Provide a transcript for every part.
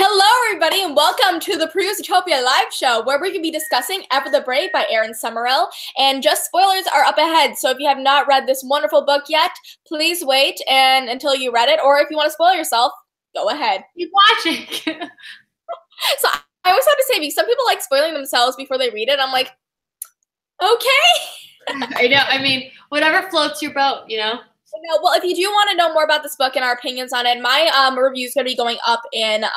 Hello, everybody, and welcome to the Perustopia Liveshow, where we can be discussing Ever the Brave by Erin Summerall. And just spoilers are up ahead, so if you have not read this wonderful book yet, please wait until you read it, or if you want to spoil yourself, go ahead. Keep watching. So I always have to say, because some people like spoiling themselves before they read it. I'm like, okay. I know. I mean, whatever floats your boat, you know? No, well, if you do want to know more about this book and our opinions on it, my review is going to be going up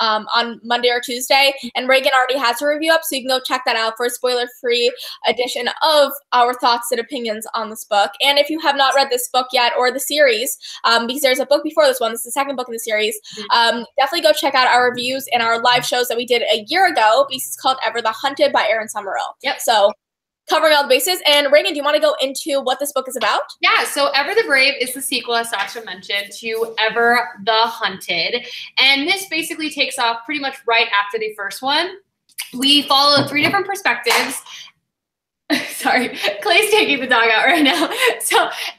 on Monday or Tuesday, and Reagan already has a review up, so you can go check that out for a spoiler-free edition of our thoughts and opinions on this book. And if you have not read this book yet, or the series, because there's a book before this one, this is the second book in the series, definitely go check out our reviews and our live shows that we did a year ago, because it's called Ever the Hunted by Erin Summerall. Yep. So covering all the bases. And Reagan, do you want to go into what this book is about? Yeah, so Ever the Brave is the sequel, as Sasha mentioned, to Ever the Hunted. And this basically takes off pretty much right after the first one. We follow 3 different perspectives. Sorry, Clay's taking the dog out right now.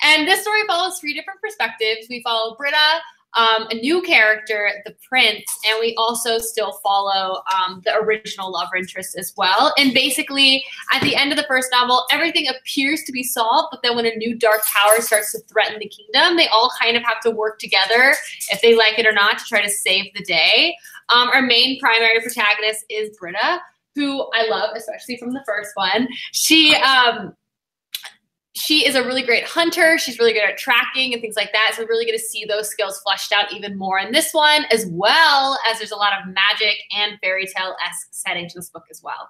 And this story follows 3 different perspectives. We follow Britta, a new character, the prince, and we also still follow the original love interest as well. And basically, at the end of the first novel, everything appears to be solved, but then when a new dark power starts to threaten the kingdom, they all kind of have to work together, if they like it or not, to try to save the day. Our main primary protagonist is Britta, who I love, especially from the first one. She is a really great hunter. She's really good at tracking and things like that. So we're really going to see those skills fleshed out even more in this one, as well as there's a lot of magic and fairy tale-esque setting to this book as well.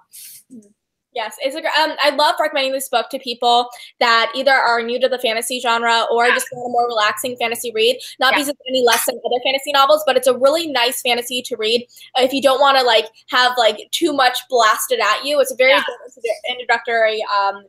Yes, it's I love recommending this book to people that either are new to the fantasy genre or just want a more relaxing fantasy read. Not because it's any less than other fantasy novels, but it's a really nice fantasy to read if you don't want to have too much blasted at you. It's a very good introductory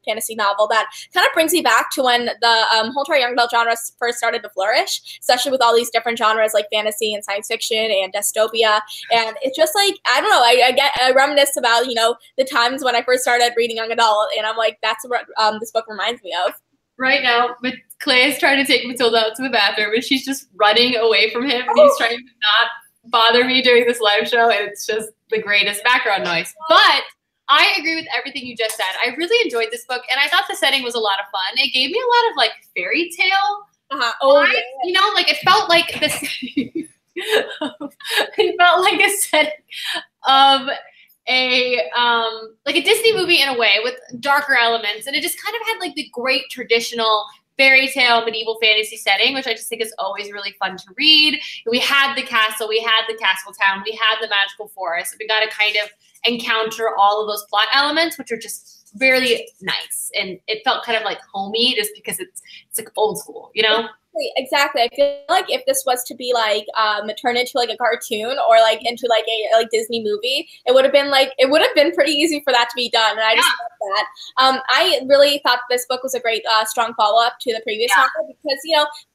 fantasy novel that kind of brings you back to when the whole young adult genre first started to flourish, especially with all these different genres like fantasy and science fiction and dystopia. And it's just I don't know, I reminisce about the times when I first started reading young adult, and I'm like, that's what this book reminds me of. Right now, but Clay is trying to take Matilda out to the bathroom, and she's just running away from him, and he's trying to not bother me during this live show, and it's just the greatest background noise. But I agree with everything you just said. I really enjoyed this book, and I thought the setting was a lot of fun. It gave me a lot of fairy tale vibes, it felt like this. It felt like a setting of a Disney movie in a way, with darker elements, and it just kind of had the great traditional fairy tale medieval fantasy setting, which I just think is always really fun to read. We had the castle, we had the castle town, we had the magical forest. We got to kind of encounter all of those plot elements, which are just really nice, and it felt kind of homey, just because it's old school, Exactly. I feel like if this was to be turned into a cartoon or into a Disney movie, it would have been pretty easy for that to be done. And I just love that. I really thought this book was a great strong follow-up to the previous novel, because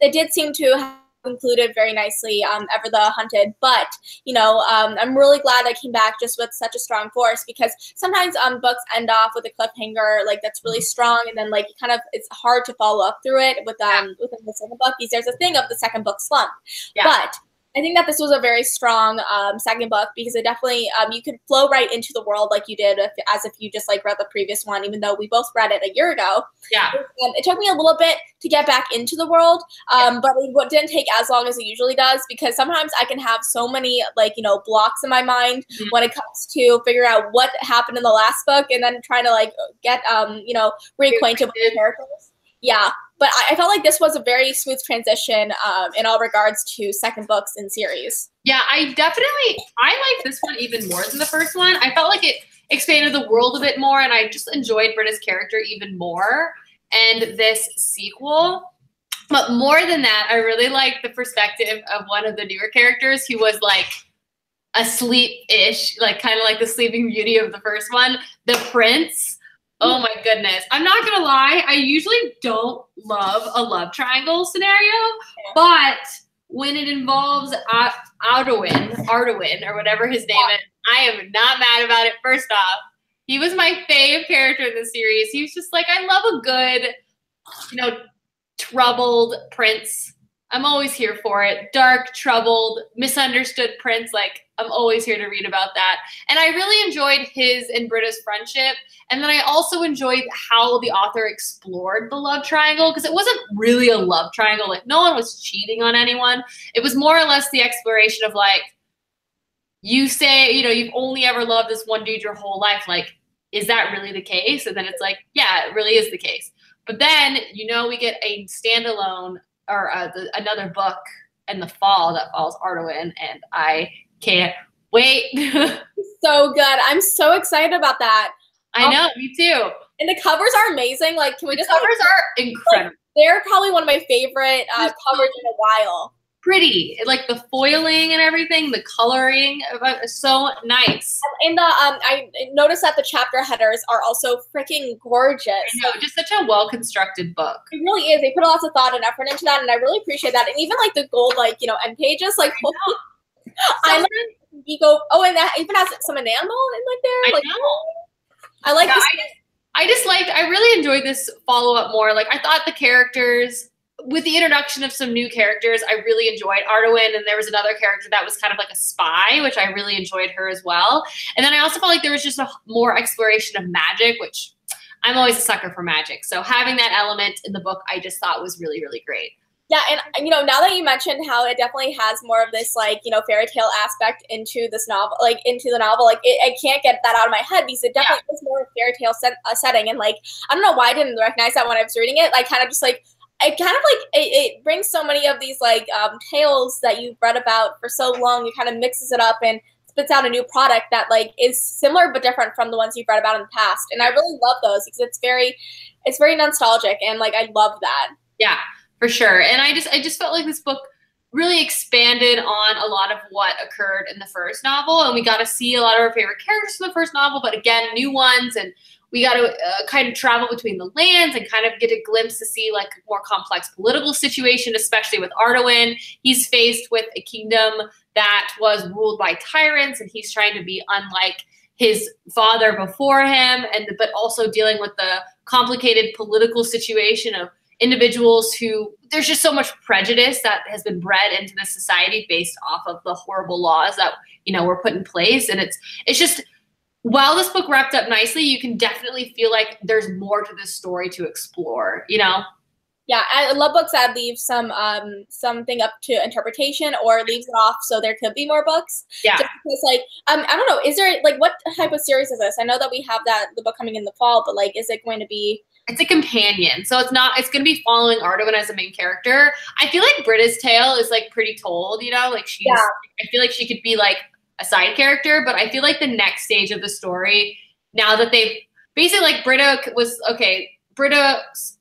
it did seem to have included very nicely Ever the Hunted, but I'm really glad I came back just with such a strong force, because sometimes books end off with a cliffhanger that's really strong, and then it's hard to follow up through it within the second book, because there's a thing of the second book slump. But I think that this was a very strong second book, because it definitely you could flow right into the world like you did as if you just read the previous one, even though we both read it a year ago. It took me a little bit to get back into the world, but it didn't take as long as it usually does, because sometimes I can have so many blocks in my mind when it comes to figure out what happened in the last book, and then trying to get reacquainted with the characters. But I felt like this was a very smooth transition in all regards to second books in series. Yeah, I like this one even more than the first one. I felt like it expanded the world a bit more, and I just enjoyed Britta's character even more, and this sequel. But more than that, I really liked the perspective of one of the newer characters who was asleep-ish, kind of like the Sleeping Beauty of the first one, the prince. Oh my goodness. I'm not going to lie. I usually don't love a love triangle scenario, but when it involves Arduin, or whatever his name is, I am not mad about it. First off, he was my fave character in the series. He was just I love a good, troubled prince. I'm always here for it. Dark, troubled, misunderstood prince. Like, I'm always here to read about that. And I really enjoyed his and Britta's friendship. And then I also enjoyed how the author explored the love triangle, because it wasn't really a love triangle. Like, no one was cheating on anyone. It was more or less the exploration of, like, you say, you know, you've only ever loved this one dude your whole life. Like, is that really the case? And then it's like, yeah, it really is the case. But then, you know, we get a standalone or another book in the fall that follows Ardawen, and I can't wait. So good. I'm so excited about that. I know, me too. And the covers are amazing. Like, can we just covers are incredible. Like, they're probably one of my favorite covers in a while. Pretty, like the foiling and everything, the coloring is so nice. And the I noticed that the chapter headers are also freaking gorgeous. I know, just such a well-constructed book. It really is. They put lots of thought and effort into that, and I really appreciate that. And even like the gold, like, you know, end pages, like I like you go. Oh, and that even has some enamel in like there. Like, I like. Yeah, I really enjoyed this follow-up more. Like, I thought the characters, with the introduction of some new characters, I really enjoyed Ardawen, and there was another character that was kind of like a spy, which I really enjoyed her as well. And then I also felt like there was just a more exploration of magic, which I'm always a sucker for magic. So having that element in the book, I just thought was really, really great. Yeah, and, you know, now that you mentioned how it definitely has more of this, like, you know, fairy tale aspect into this novel, like, into the novel, like, I can't get that out of my head because it definitely is more fairy tale setting. And, like, I don't know why I didn't recognize that when I was reading it. Like, kind of just, like, it kind of, like, it brings so many of these, like, tales that you've read about for so long. It kind of mixes it up and spits out a new product that, like, is similar but different from the ones you've read about in the past. And I really love those because it's very nostalgic, and, like, I love that. Yeah. For sure. And I just felt like this book really expanded on a lot of what occurred in the first novel. And we got to see a lot of our favorite characters from the first novel, but again, new ones. And we got to kind of travel between the lands and kind of get a glimpse to see like a more complex political situation, especially with Ardawen. He's faced with a kingdom that was ruled by tyrants, and he's trying to be unlike his father before him, but also dealing with the complicated political situation of individuals who, there's just so much prejudice that has been bred into this society based off of the horrible laws that, you know, were put in place. And it's just, while this book wrapped up nicely, you can definitely feel like there's more to this story to explore, you know? Yeah, I love books that leave something up to interpretation or leaves it off so there could be more books. Yeah. Just because, like, I don't know, is there, like, what type of series is this? I know that we have the book coming in the fall, but, like, is it going to be... It's a companion, so it's going to be following Ardawen as a main character. I feel like Britta's tale is, like, pretty told, you know? Like, I feel like she could be, like, a side character, but I feel like the next stage of the story, now that they've... Basically, like, Britta's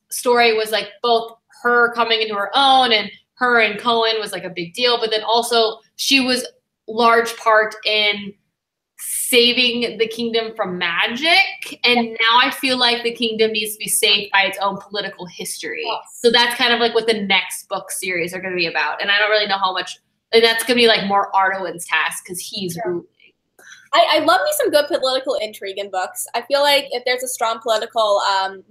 story was, like, both her coming into her own, and her and Cohen was, like, a big deal, but then also she was large part in saving the kingdom from magic, and now I feel like the kingdom needs to be saved by its own political history. Yes. So that's kind of like what the next book series are going to be about, and I don't really know how much, and that's going to be like more Ardawen's task because he's ruling. I love me some good political intrigue in books. I feel like if there's a strong political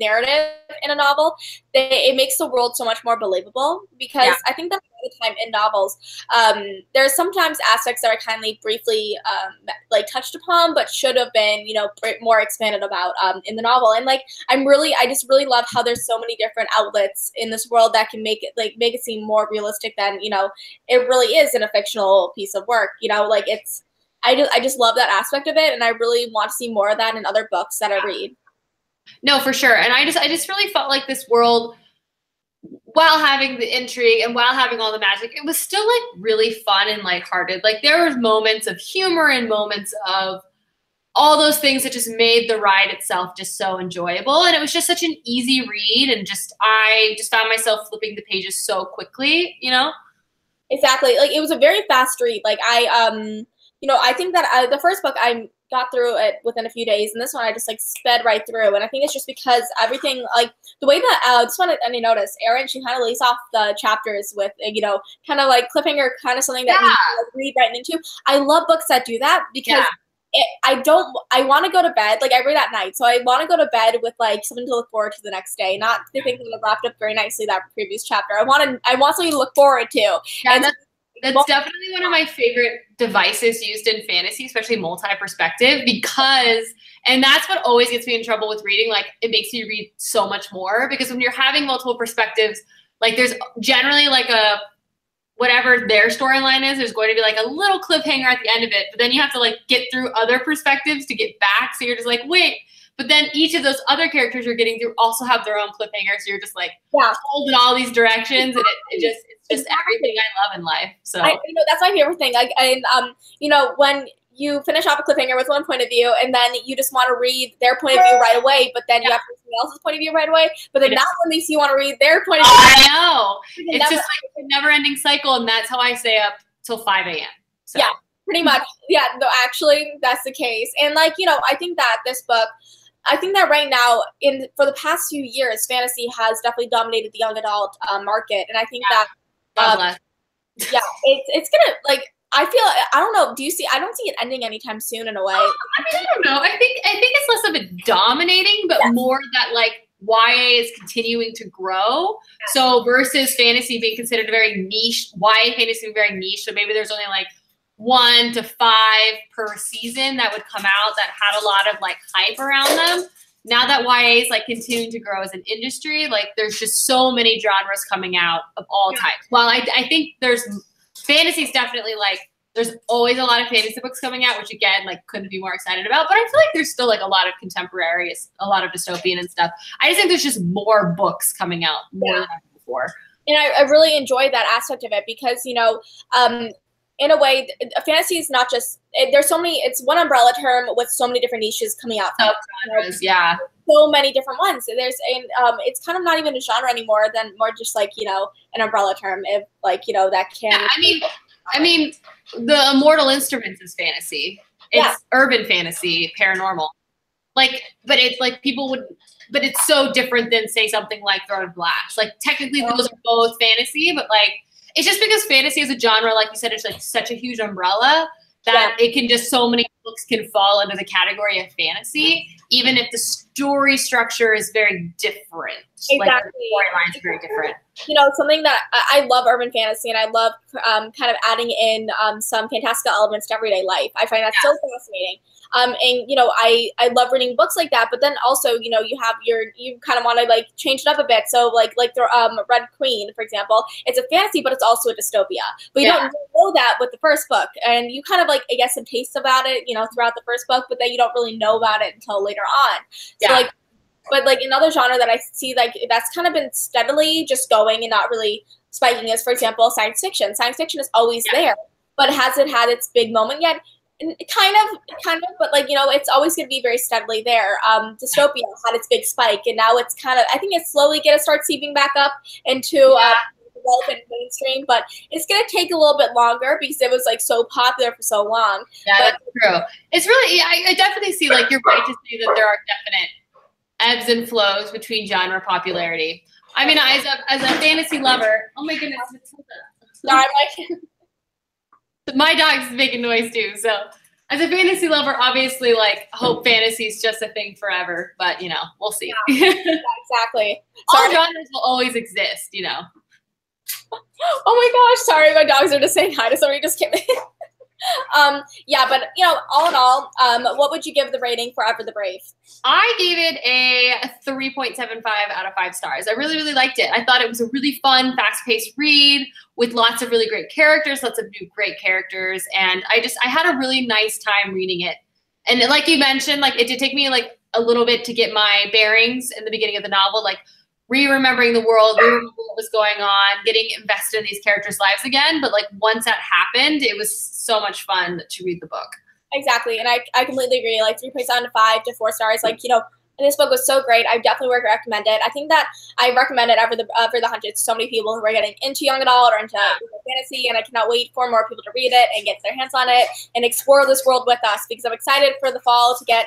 narrative in a novel, it makes the world so much more believable, because I think that a lot of the time in novels, there's sometimes aspects that are kindly briefly like touched upon, but should have been, you know, more expanded about in the novel. And like, I just really love how there's so many different outlets in this world that can make it seem more realistic than, you know, it really is in a fictional piece of work. You know, like I just love that aspect of it, and I really want to see more of that in other books that I read. No, for sure. And I just really felt like this world, while having the intrigue and while having all the magic, it was still like really fun and lighthearted. Like there was moments of humor and moments of all those things that just made the ride itself just so enjoyable. And it was just such an easy read, and I just found myself flipping the pages so quickly, you know? Exactly. Like it was a very fast read. Like you know, I think that the first book I got through it within a few days, and this one I just like sped right through. And I think it's just because everything, like the way that this one, and you notice, Erin, she kind of lays off the chapters with, you know, kind of like cliffhanger, kind of something that you can, like, read right into. I love books that do that, because I want to go to bed, like I read at night, so I want to go to bed with like something to look forward to the next day, not to think that it wrapped up very nicely that previous chapter. I want something to look forward to. Yeah, that's definitely one of my favorite devices used in fantasy, especially multi-perspective, because, and that's what always gets me in trouble with reading, like it makes me read so much more, because when you're having multiple perspectives, like there's generally like whatever their storyline is, there's going to be like a little cliffhanger at the end of it, but then you have to like get through other perspectives to get back. So you're just like, wait, but then each of those other characters you're getting through also have their own cliffhanger. So you're just like pulled in all these directions, and it's just everything I love in life. So that's my favorite thing. Like, and when you finish off a cliffhanger with one point of view, and then you just want to read their point of view right away, but then you have somebody else's point of view right away. But then that one makes you want to read their point of view. I know. It's just like a never-ending cycle, and that's how I stay up till 5 a.m. So. Yeah, pretty much. Yeah, no, actually, that's the case. And like, I think that this book, right now, for the past few years, fantasy has definitely dominated the young adult market, and I think that it's gonna, like, I don't know. I don't see it ending anytime soon in a way. I mean, I don't know. I think it's less of it dominating, but more that like YA is continuing to grow. So versus fantasy being considered a very niche, YA fantasy being very niche. So maybe there's only like 1 to 5 per season that would come out that had a lot of like hype around them. Now that YA is like continuing to grow as an industry, like there's just so many genres coming out of all types. Well, I think fantasy is definitely like, there's always a lot of fantasy books coming out, which again, like couldn't be more excited about, but I feel like there's still like a lot of contemporary, a lot of dystopian and stuff. I just think there's just more books coming out more than ever before. And I really enjoy that aspect of it because, in a way, fantasy is not just, there's so many, it's one umbrella term with so many different niches coming out. So many different ones. It's kind of not even a genre anymore, than more just like, an umbrella term, if like, that can. Yeah, I mean, the Immortal Instruments is fantasy. It's urban fantasy, paranormal. Like, but it's like but it's so different than say something like Throne of Glass. Like technically those are both fantasy, but like, it's just because fantasy as a genre, like you said, it's like such a huge umbrella that it can just, so many books can fall under the category of fantasy, even if the story structure is very different. Exactly. Like the storyline is very different. Something that I love urban fantasy, and I love kind of adding in some fantastical elements to everyday life. I find that so fascinating. And I love reading books like that, but then also, you kind of want to like change it up a bit. So like the Red Queen, for example, it's a fantasy, but it's also a dystopia. But you don't know that with the first book, and you kind of like, I guess, some taste about it, throughout the first book, but then you don't really know about it until later on. So like, but like another genre that I see like that's kind of been steadily just going and not really spiking is, for example, science fiction. Science fiction is always there, but has it had its big moment yet? Kind of, but like, it's always going to be very steadily there. Dystopia had its big spike, and now it's kind of, I think it's slowly going to start seeping back up into relevant mainstream, but it's going to take a little bit longer because it was like so popular for so long. Yeah, that's true. It's really, I definitely see, like, you're right to say that there are definite ebbs and flows between genre popularity. I mean, as a fantasy lover, oh my goodness, sorry, my dog's making noise too. So as a fantasy lover, obviously, like, hope fantasy is just a thing forever, but we'll see. Yeah, exactly. All genres will always exist, Oh my gosh, sorry, my dogs are just saying hi to somebody who just came in. But all in all, what would you give the rating for Ever the Brave? I gave it a 3.75 out of 5 stars. I really, really liked it. I thought it was a really fun, fast-paced read with lots of really great characters, lots of new great characters, and I had a really nice time reading it. And like you mentioned, like, it did take me like a little bit to get my bearings in the beginning of the novel, like remembering the world, remembering what was going on, getting invested in these characters' lives again. But like, once that happened, it was so much fun to read the book. Exactly, and I completely agree. Like 3.75 to 4 stars. Like, this book was so great. I definitely would recommend it. I think that I recommend it over the Hunted to so many people who are getting into young adult or into fantasy, and I cannot wait for more people to read it and get their hands on it and explore this world with us, because I'm excited for the fall to get,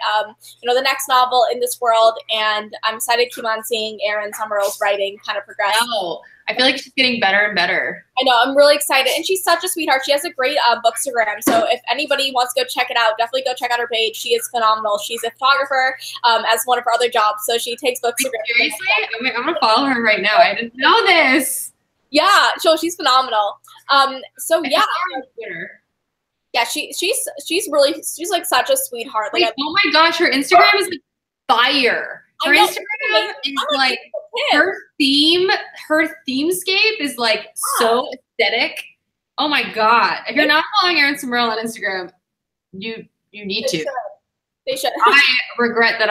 the next novel in this world, and I'm excited to keep on seeing Erin Summerall's writing kind of progress. Wow. I feel like she's getting better and better. I know. I'm really excited. And she's such a sweetheart. She has a great bookstagram. So if anybody wants to go check it out, definitely go check out her page. She is phenomenal. She's a photographer as one of her other jobs. So she takes bookstagram. Seriously? I'm going to follow her right now. I didn't know this. Yeah. So she's phenomenal. Yeah, she's like such a sweetheart. Wait, like, oh my gosh, her Instagram is like fire. Her Instagram is like her themescape is like so aesthetic. Oh my god! If you're not following Erin Summerall on Instagram, you need to. They should. I regret that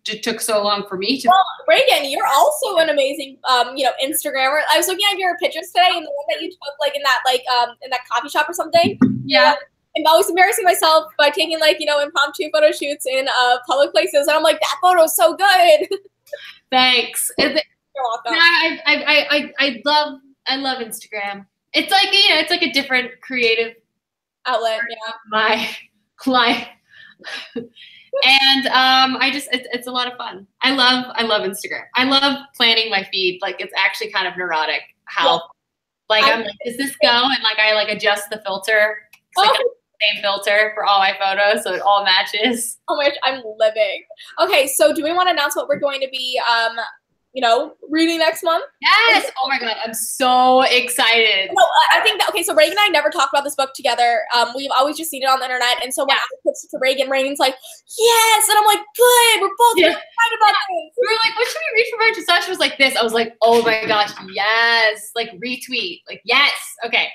it took so long for me to. Well, Reagan, you're also an amazing Instagrammer. I was looking at your pictures today, and the one that you took like in that coffee shop or something. Yeah. I'm always embarrassing myself by taking impromptu photo shoots in public places, and I'm like, that photo is so good. Thanks. You're welcome. I love Instagram. It's like it's like a different creative outlet. Yeah. My life. And it's a lot of fun. I love Instagram. I love planning my feed. Like it's actually kind of neurotic how I'm like, does this go? And I adjust the filter. Same filter for all my photos, so it all matches. Oh my gosh, I'm living. Okay, so do we want to announce what we're going to be, reading next month? Yes. Oh my god, I'm so excited. No, I think that so Reagan and I never talked about this book together. We've always just seen it on the internet, and so when I pitched it to Reagan, Reagan's like, yes, and I'm like, good, we're both excited about this. We were like, what should we read for March? And Sasha was like this. I was like, oh my gosh, yes, retweet, yes, okay.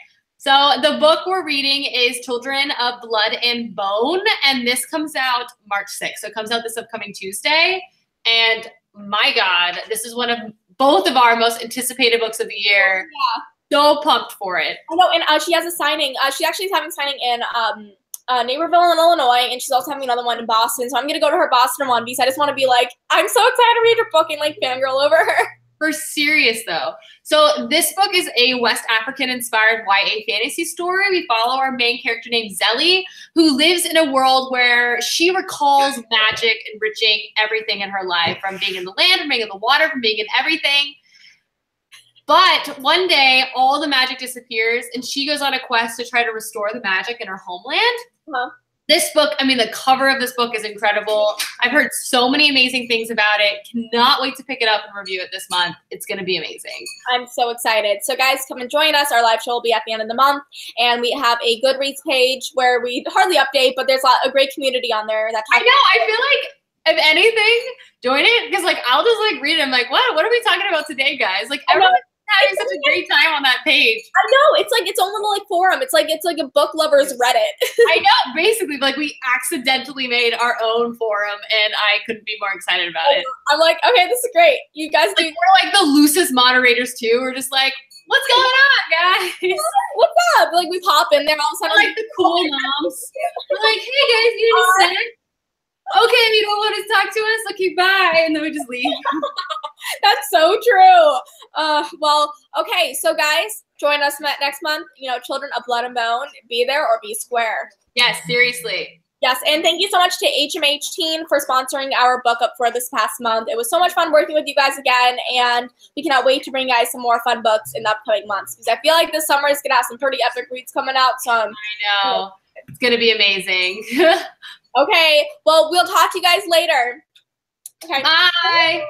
So the book we're reading is Children of Blood and Bone, and this comes out March 6th. So it comes out this upcoming Tuesday. And my God, this is one of both of our most anticipated books of the year. Yeah. So pumped for it. I know, and she has a signing. She actually is having a signing in Naperville in Illinois, and she's also having another one in Boston. So I'm going to go to her Boston one because I just want to be like, I'm so excited to read your book and fangirl over her. For serious though. So this book is a West African inspired YA fantasy story. We follow our main character named Zelly, who lives in a world where she recalls magic enriching everything in her life, from being in the land, from being in the water, from being in everything. But one day all the magic disappears and she goes on a quest to try to restore the magic in her homeland. Uh-huh. This book, the cover of this book is incredible. I've heard so many amazing things about it. Cannot wait to pick it up and review it this month. It's going to be amazing. I'm so excited. So guys, come and join us. Our live show will be at the end of the month. And we have a Goodreads page where we hardly update, but there's a great community on there. I know. I feel like, if anything, join it. Because I'll just read it. I'm like, what are we talking about today, guys? Everyone's having such a great time on that page. I know. It's its own little forum. It's like a book lovers Reddit. I know. Basically, we accidentally made our own forum, and I couldn't be more excited about it. I'm like, okay, this is great. You guys do. We're the loosest moderators too. We're just like, what's going on, guys? What's up? We pop in there all of a sudden. The cool moms. We're like, hey guys, you need a sec? Okay, you don't want to talk to us? Okay, bye. And then we just leave. That's so true. Well, okay, so guys, join us next month. Children of Blood and Bone. Be there or be square. Yes, seriously. Yes, and thank you so much to HMH Teen for sponsoring our book up for this past month. It was so much fun working with you guys again, and we cannot wait to bring you guys some more fun books in the upcoming months, because I feel like this summer is going to have some pretty epic reads coming out. So I know. It's going to be amazing. Okay, well, we'll talk to you guys later. Okay. Bye. Bye.